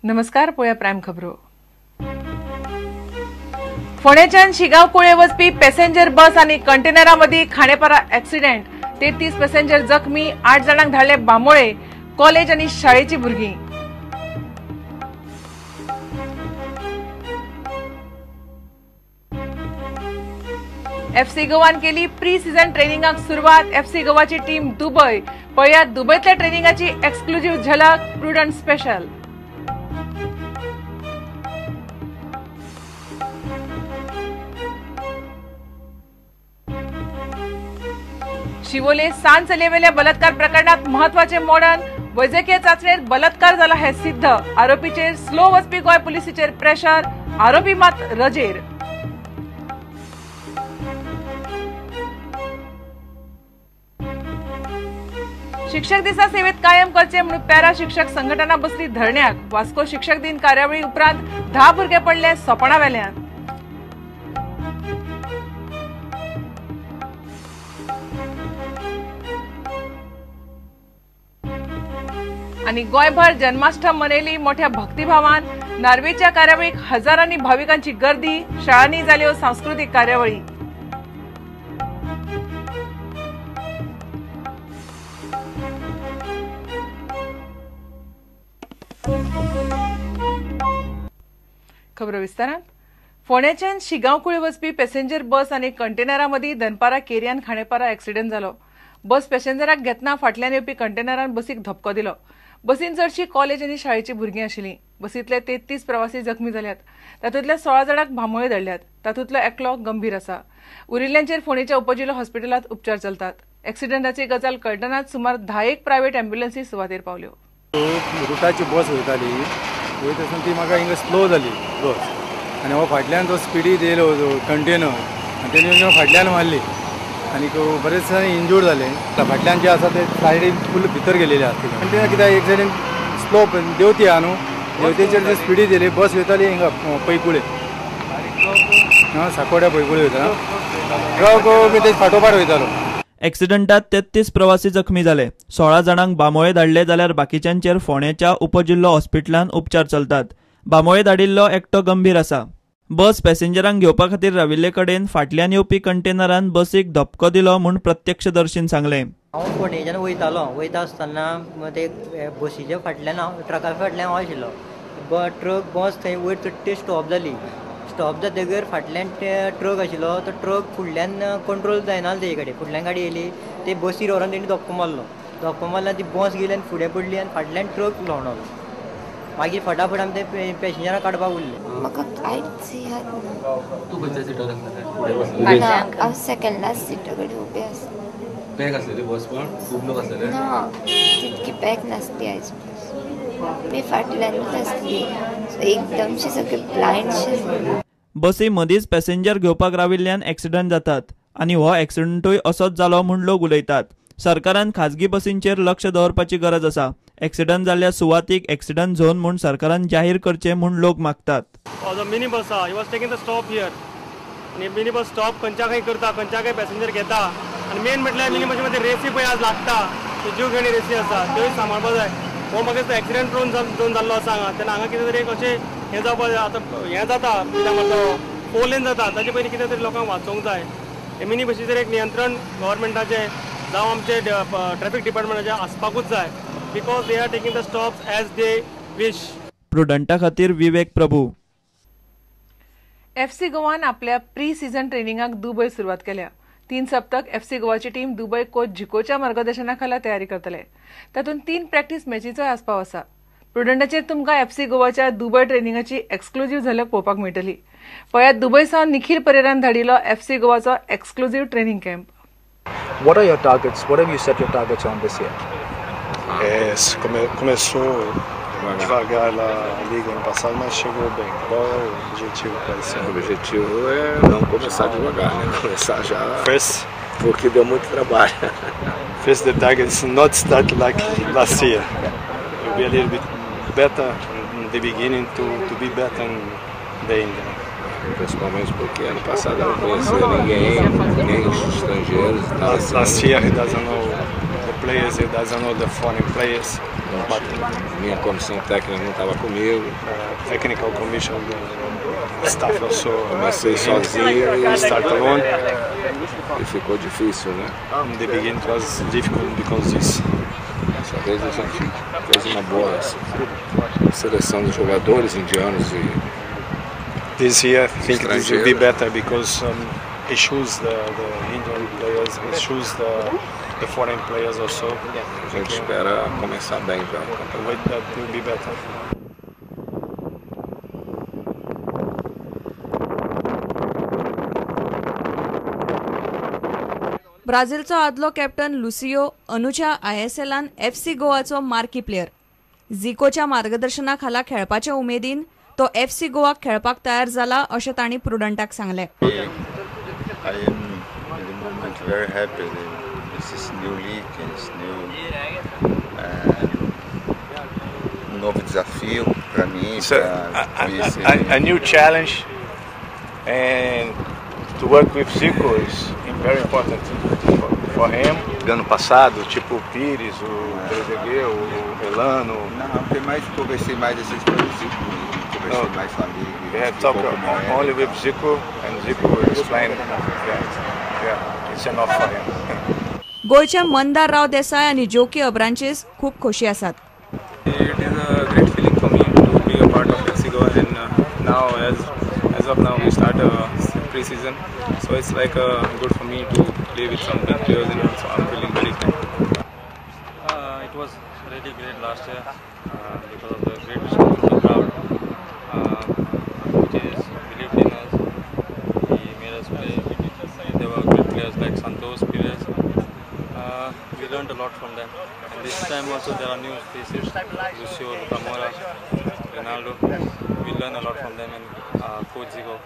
नमस्कार, पळया प्रायम खबरो. फोंडेच्यान शिगांव कुळे वचपी पॅसेंजर बस आनी कंटेनरा मदीं खांडेपारा ॲक्सिडेंट. 33 पॅसेंजर जखमी, 8 जाणांक धाडले बांबोळे. कॉलेज आनी शाळेची भुरगीं. एफसी गोवान केली प्री सीझन ट्रेनिंगाक सुरवात. एफसी गोवाची टीम दुबय. पळयात दुबयतल्या ट्रेनिंगाची एक्सक्लुझिव्ह झलक. Prudent special. शिवोले सांज चलयेवेल्या बलात्कार प्रकरणात महत्वाचे मोडण. वैजकीय चाचणेत बलात्कार जाला हे सिद्ध. आरोपीचेर स्लो वचपी गोंय पुलिसेचेर प्रेशर. आरोपी मात रजेर. शिक्षक दिसा सेवेत कायम करचे म्हणून पॅरा शिक्षक संघटना बसली धरण्याक. वास्को शिक्षक दिन कार्यावळी उपरांत 10 भुरगे पडले सोपणा वेल्यान. आणि गोंयभर जन्माष्टमी मनयली मोठ्या भक्तिभावान. नार्वेच्या कार्यावळीक हजारांनी भाविकांची गर्दी. शाळांनी जाल्यो सांस्कृतिक कार्यावळी. खबर विस्तारान. फोंडेच्यान शिगांव कुळे वचपी पॅसेंजर बस आनी कंटेनरा मदीं दनपारा केरियान खांडेपारा ॲक्सिडेंट जालो. बस पॅसेंजराक घेतना फाटल्यान येवपी कंटेनरान बसीक धपको दिलो. बसीन चडशी कॉलेज आनी शाळेची भुरगीं आशिल्लीं. बसींतले 33 प्रवासी जखमी जाल्यात. तातूंतल्या 16 जाणांक बांबोळे धाडल्यात. तातूंतलो एकलो गंभीर आसा. उरिल्ल्यांचेर फोंडेच्या उपजिल्लो हॉस्पिटलांत उपचार चलतात. ॲक्सिडेंटाची गजाल कळटनाच सुमार 10 प्रायव्हेट ॲम्ब्युलन्सी सुवातेर पावल्यो. रुटाची बस वयताली, वयता आसतना ती म्हाका हिंगा स्लो जाली बस. आनी हो फाटल्यान तो स्पिडीत येयलो कंटेनर आनी तेणी फाटल्यान मारली आनी बरेच इंजूर्ड जाले. फाटल्यान जे आसा ते सायडीन फूल भितर गेलेले आसतले. कंटेनर कित्याक एक सायडीन स्लो देंवती आहा न्हू, देंवतेचेर ते स्पिडीत येयले. बस वयताली हिंगा पैकुळे साकोड्या पैकुळे वयता. ट्रक बी ते फाटोफाट वयतालो. ॲक्सिडेंटात 33 प्रवासी जखमी जाले. 16 जाणांक बांबोळे धाडले जाल्यार बाकीच्यांचेर फोंडेच्या उपजिल्लो हॉस्पिटलांत उपचार चलतात. बांबोळे धाडिल्लो एकटो गंभीर आसा. बस पॅसेंजरांक घेवपा खातीर राविल्ले कडेन फाटल्यान येवपी कंटेनरान बसीक धपको दिलो म्हूण प्रत्यक्षदर्शीन सांगलें. हांव फोंडेच्यान वयता आसतना ते बसीच्या फाटल्यान ट्रका फाटल्यान हांव आशिल्लो. ट्रक बस थंय वयर चडटी स्टॉप जाली. स्टॉप जातकीर फाटल्यान ट्रक आशिल्लो तो ट्रक फुडल्यान कंट्रोल जायना तेजे कडेन. फुडल्यान गाडी येयली, ते बसीर व्हरोन तेणी धक्को मारला. ती बस गेली आनी फुडें पडली आनी फाटल्यान ट्रक लोंवलो. मागीर फटाफट आमी ते पॅसेंजराक काडपाक उरले. म्हाका कांयच याद ना. तूं खंयच्या सिटार आसलें? हांव सेकंड लास्ट सिटा कडेन उबें आसलें. पॅक आसलेली बस पण खूब लोक आसलेले? ना, तितकी पॅक नासली आयज बस. मी फाटल्यानूच आसली. एकदमशें सगळें ब्लायंड. बसी मदींच पॅसेंजर घेवपाक राविल्ल्यान ॲक्सिडंट जातात आनी हो ॲक्सिडंटूय असोच जालो म्हूण लोक उलयतात. सरकारान खाजगी बसींचेर लक्ष दवरपाची गरज आसा. ॲक्सिडंट जाल्ल्या सुवातीक ॲक्सिडंट झोन म्हूण सरकारान जाहीर करचें म्हूण लोक मागतात. Mini bus he was taking the stop here. आनी मिनी बस स्टॉप खंयच्या खंय करता, खंयच्या खंय पॅसेंजर घेता. आनी मेन म्हटल्यार मिनी बसी मध्ये रेसी पळय आज लागता, जीव घेणी रेसी आसा त्योय सांबाळपा जाय. हो म्हाका दिसता ॲक्सिडंट प्रोन झोन जाल्लो आसा हांगा. तेन्ना हांगा कितें तरी अशें हें जावपा जाय. आतां हें जाता कित्याक म्हणटा 4 लेन जाता, ताचे पयलीं कितें तरी लोकांक वाचोवंक जाय. हे मिनी बसीचेर एक नियंत्रण गव्हर्मेंटाचें जावं आमचे ट्रॅफिक डिपार्टमेंटाचें आसपाकूच जाय. Because they are taking the stops as they wish. प्रुडंटा खातीर विवेक प्रभू. एफसी गोवान आपल्या प्री सीझन ट्रेनिंगाक दुबय सुरवात केल्या. 3 सप्तक एफसी गोवाची टीम दुबय कोच जिकोच्या मार्गदर्शनाखाला तयारी करतले. तातूंत 3 प्रॅक्टीस मॅचीचोय आस्पाव आसा. प्रुडंटाचेर तुमकां एफसी गोवाच्या दुबय ट्रेनिंगाची एक्सक्लुझिव्ह झलक पळोवपाक मेळटली. पळयात दुबय सावन निखिल परेरान धाडिल्लो एफसी गोवाचो exclusive training camp. What are your targets? What have you set your targets on this year? Começou devagar a liga ano passado, mas chegou bem. Qual é o objetivo para esse ano? O objetivo é não começar devagar, né? Começar já, First, porque deu muito trabalho. the target is not start like last year. You'll be a little bit better in the beginning to be better in the end. Principalmente porque ano passado eu não conhecia ninguém, nem os estrangeiros. Last year he doesn't know the players, he doesn't know the foreign players. But Minha comissão técnica não estava comigo. Technical commission staff also. Comecei sozinho I start alone. e ficou difícil, né? In the beginning it was difficult because this. Dessa vez a gente fez uma boa seleção de jogadores indianos e This year I think it will be better because he choose the Indian players, he choose the foreign players also. a gente espera começar bem já o campeonato. The way that will be better. ब्राझीलचो आदलो captain Lucio अनुच्या ISLान FC गोवाचो marquee player. झिकोच्या मार्गदर्शनाखाला खेळपाच्या उमेदीन तो FC गोवाक खेळपाक तयार जाला अशें तांणी प्रुडंटाक सांगलें. I am at the moment very happy. This is new league, it's novo desafio para mim. A new challenge, and to work with Zico is very important for him. Ano passado, tipo o Pires, o Trezeguet, o Elano. Não, tem mais, conversei mais esses dois Zico, conversei mais com a liga. We have talked only with Zico, and Zico explained that it's enough for him. गोंयचे मंदार राव देसाय आनी जोकी अब्रांचीस खूब खोशी आसात. It is a great feeling for me to be a part of FC Goa, and now as of now we start a pre-season, so it's like good for me to play with some big players, and so I'm feeling very good. It was really great last year because of the great response from the crowd, which is believed in us. He made us play. There were great players like Santos, Pires. We learned a lot from them, and this time also there are new faces, Lucio, Zamora, Ronaldo. We learn a lot from them, and Coach Zico,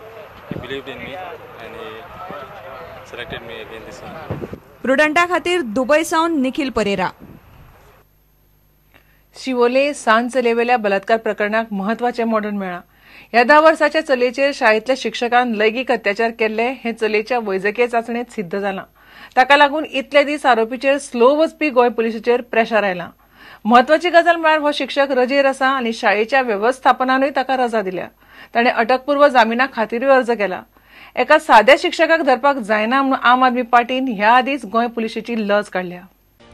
he believed in me and he selected me again this year. प्रुडंटा खातीर दुबय सावन निखिल परेरा. शिवोले सांज चलयवेल्या बलात्कार प्रकरणाक महत्वाचे मोडण मेळ्ळा. ह्या 10 वर्साच्या चलयेचेर शाळेंतल्या शिक्षकान लैंगीक अत्याचार केल्ले हे चलयेच्या वैजकीय चांचणेत सिद्ध जालां. ताका लागून इतले दीस आरोपीचेर स्लो वचपी गोंय पुलिसाचेर प्रेशर आयलां. महत्वाची गजाल म्हळ्यार हो शिक्षक रजेर आसा आनी शाळेच्या व्यवस्थापनानूय ताका रजा दिल्या. ताणें अटकपूर्व जामिना खातीरूय अर्ज केला. एका साद्या शिक्षकाक धरपाक जायना म्हणून आम आदमी पार्टीन ह्या आदींच गोंय पुलिसेची लज काडल्या.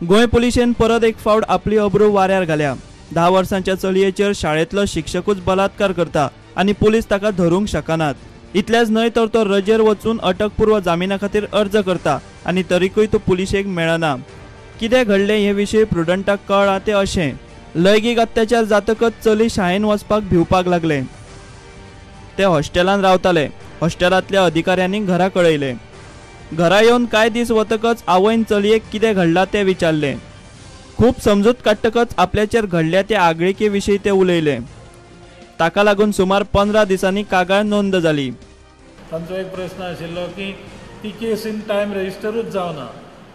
गोंय पुलिशेन परत एक फावट आपली अब्रू वाऱ्यार घाल्या. 10 वर्सांच्या चलयेचेर शाळेंतलो शिक्षकूच बलात्कार करता आनी पुलीस ताका धरूंक शकनात. इतलेंच न्हय तर तो रजेर वचून अटकपूर्व जामिना खातीर अर्ज करता आनी तरीकूय तो पुलिशेक मेळना. कितें घडलें हे विशीं प्रुडंटाक कळ्ळां तें अशें. लैंगीक अत्याचार जातकच चली शाळेन वचपाक भिवपाक लागले. ते हॉस्टेलांत रावताले. हॉस्टेलांतल्या अधिकाऱ्यांनी घरा कळयलें. घरा येवन कांय दीस वतकच आवयन चलयेक कितें घडलां तें विचारलें. खूब समजूत काडटकच आपल्याचेर घडल्या त्या आगळिके विशीं ते उलयले. ताका लागून सुमार 15 दिसांनी कागाळ नोंद जाली. तांचो एक प्रश्न आशिल्लो की ती केस इन टायम रजिस्टरूच जावना.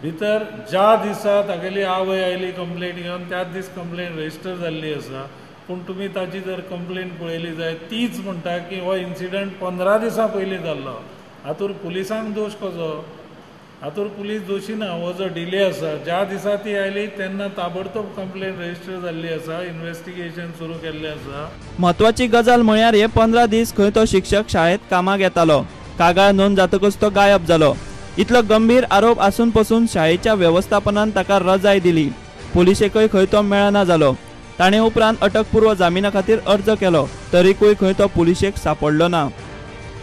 भितर ज्या दिसा तागेली आवय आयली कंप्लेंट घेवन त्याच दीस कंप्लेंट रजिस्टर जाल्ली आसा. पूण तुमी ताची जर कंप्लेंट पळयली जायत तीच म्हणटा की हो इन्सिडंट 15 दिसां पयलीं जाल्लो. हातूंत पुलिसांक दोश कसो? हातूंत पुलीस दोशी ना. हो जो डिले आसा ज्या दिसा ती आयली तेन्ना ताबडतोब कंप्लेंट रजिस्टर जाल्ली आसा. इन्व्हेस्टिगेशन सुरू केल्लें आसा. म्हत्वाची गजाल म्हळ्यार हे 15 दीस खंय तो शिक्षक शाळेंत कामाक येतालो. कागाळ नोंद जातकच तो गायब जालो. इतलो गंभीर आरोप आसून पसून शाळेच्या व्यवस्थापनान ताका रजाय दिली. पुलिशेकय खंय तो मेळना जालो. ताणे उपरांत अटकपूर्व जामिना खातीर अर्ज केलो तरीकूय खंय तो पुलिशेक सापडलो ना.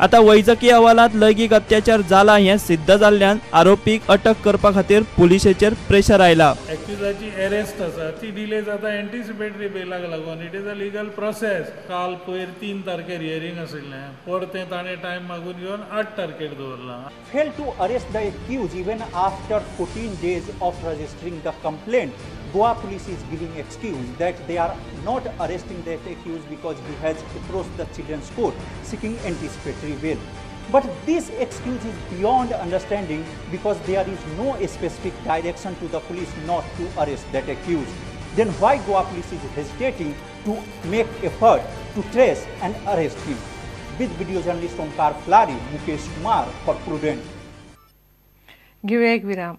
आता वैजकी अहवालात लैंगीक अत्याचार जाला हें सिद्ध जाल्ल्यान आरोपीक अटक करपा खातीर पुलिशेचेर प्रेशर आयला. एक्युजाची अरेस्ट आसा ती डिले जाता एंटिसिपेटरी बेलाक लागून. It is a legal process. काल पयर 3 तारखेर हियरिंग आशिल्लें. परतें ताणें टायम मागून घेवन 8 तारखेर दवरलां. Failed to arrest the accused even after 14 days of registering the complaint. Goa police is giving excuse that they are not arresting that accused because he has approached the children's court seeking anticipatory bail. But this excuse is beyond understanding because there is no specific direction to the police not to arrest that accused. Then why Goa police is hesitating to make effort to trace and arrest him? With video journalist Omkar Flari, Mukesh Kumar for Prudent. घेऊया एक विराम.